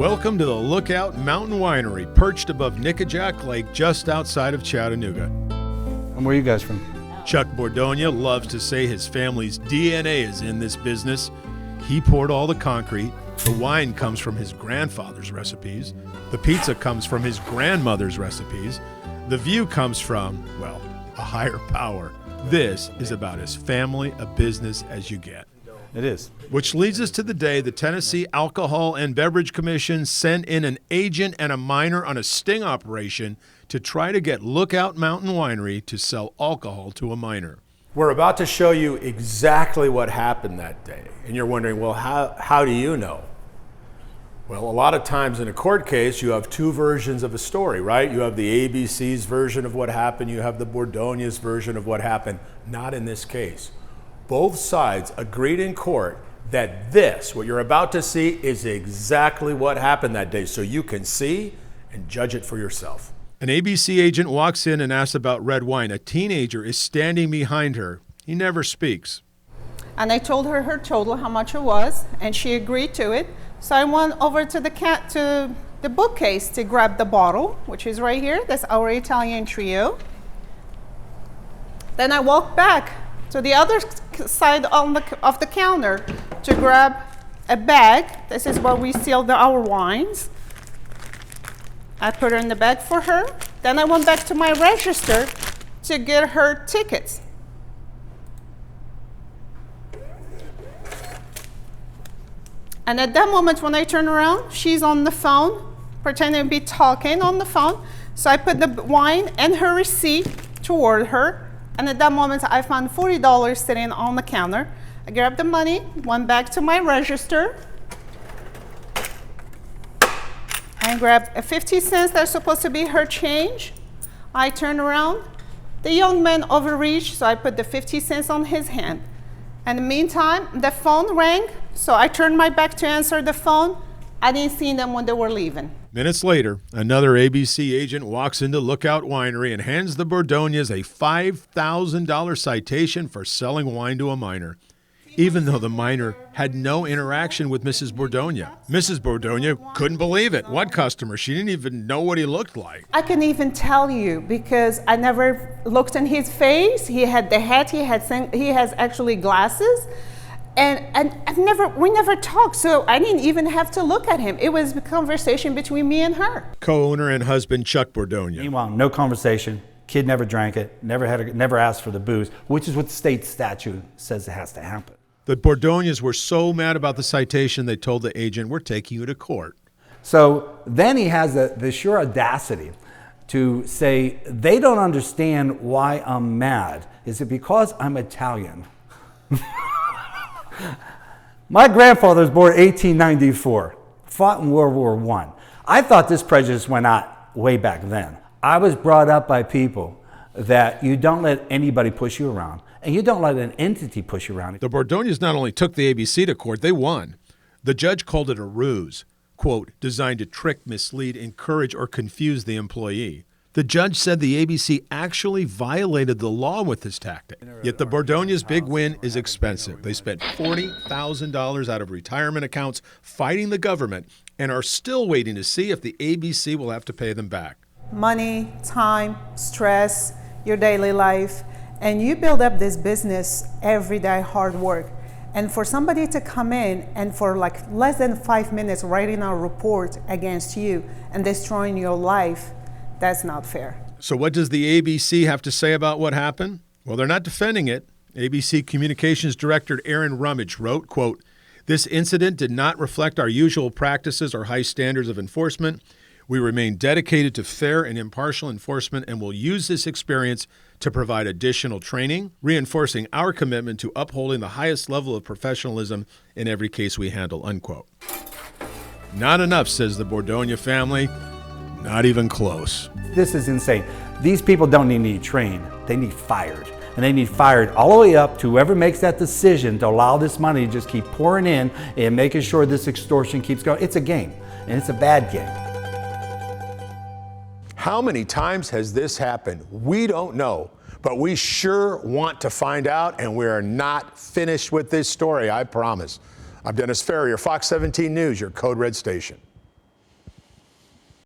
Welcome to the Lookout Mountain Winery, perched above Nickajack Lake just outside of Chattanooga. And where are you guys from? Chuck Bordonia loves to say his family's DNA is in this business. He poured all the concrete. The wine comes from his grandfather's recipes. The pizza comes from his grandmother's recipes. The view comes from, well, a higher power. This is about as family a business as you get. It is. Which leads us to the day the Tennessee Alcohol and Beverage Commission sent in an agent and a minor on a sting operation to try to get Lookout Mountain Winery to sell alcohol to a minor. We're about to show you exactly what happened that day. And you're wondering, well, how do you know? Well, a lot of times in a court case, you have two versions of a story, right? You have the ABC's version of what happened. You have the Bordonia's version of what happened. Not in this case. Both sides agreed in court that this, what you're about to see, is exactly what happened that day. So you can see and judge it for yourself. An ABC agent walks in and asks about red wine. A teenager is standing behind her. He never speaks. And I told her her total, how much it was, and she agreed to it. So I went over to the bookcase to grab the bottle, which is right here. That's our Italian trio. Then I walked back to the other side of the counter to grab a bag. This is where we seal our wines. I put her in the bag for her. Then I went back to my register to get her tickets. And at that moment when I turn around, she's on the phone, pretending to be talking on the phone. So I put the wine and her receipt toward her. And at that moment, I found $40 sitting on the counter. I grabbed the money, went back to my register, and grabbed a 50 cents that's supposed to be her change. I turned around. The young man overreached, so I put the 50 cents on his hand. In the meantime, the phone rang, so I turned my back to answer the phone. I didn't see them when they were leaving. Minutes later, another ABC agent walks into Lookout Winery and hands the Bordonias a $5,000 citation for selling wine to a minor, even though the minor had no interaction with Mrs. Bordonia. Mrs. Bordonia couldn't believe it. What customer? She didn't even know what he looked like. I can even tell you because I never looked in his face. He had the hat, he has actually glasses. And we never talked, so I didn't even have to look at him. It was a conversation between me and her. Co-owner and husband Chuck Bordonia. Meanwhile, no conversation. Kid never drank it, never asked for the booze, which is what the state statute says it has to happen. The Bordonias were so mad about the citation, they told the agent, "We're taking you to court." So then he has the sheer audacity to say, they don't understand why I'm mad. Is it because I'm Italian? My grandfather was born in 1894, fought in World War I. I thought this prejudice went out way back then. I was brought up by people that you don't let anybody push you around, and you don't let an entity push you around. The Bordonias not only took the ABC to court, they won. The judge called it a ruse, quote, designed to trick, mislead, encourage, or confuse the employee. The judge said the ABC actually violated the law with this tactic. Yet the Bordonias' big win is expensive. They spent $40,000 out of retirement accounts fighting the government and are still waiting to see if the ABC will have to pay them back. Money, time, stress, your daily life, and you build up this business every day, hard work. And for somebody to come in and for like less than 5 minutes writing a report against you and destroying your life, that's not fair. So what does the ABC have to say about what happened? Well, they're not defending it. ABC Communications Director Aaron Rummage wrote, quote, "This incident did not reflect our usual practices or high standards of enforcement. We remain dedicated to fair and impartial enforcement and will use this experience to provide additional training, reinforcing our commitment to upholding the highest level of professionalism in every case we handle," unquote. Not enough, says the Bordonia family. Not even close. This is insane. These people don't need to be trained. They need fired. And they need fired all the way up to whoever makes that decision to allow this money to just keep pouring in and making sure this extortion keeps going. It's a game, and it's a bad game. How many times has this happened? We don't know, but we sure want to find out, and we are not finished with this story, I promise. I'm Dennis Ferrier, Fox 17 News, your Code Red station.